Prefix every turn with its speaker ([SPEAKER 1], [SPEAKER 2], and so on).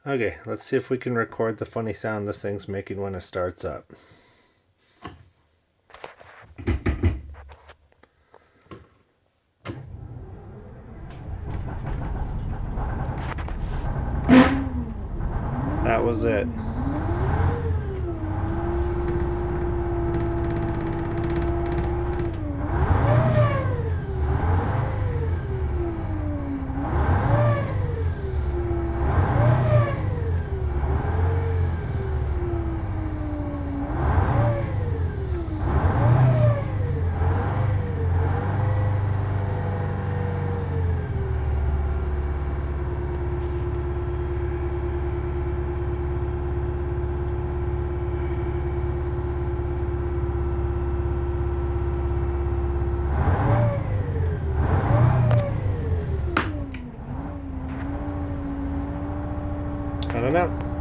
[SPEAKER 1] Okay, let's see if we can record the funny sound this thing's making when it starts up. That was it. I don't know.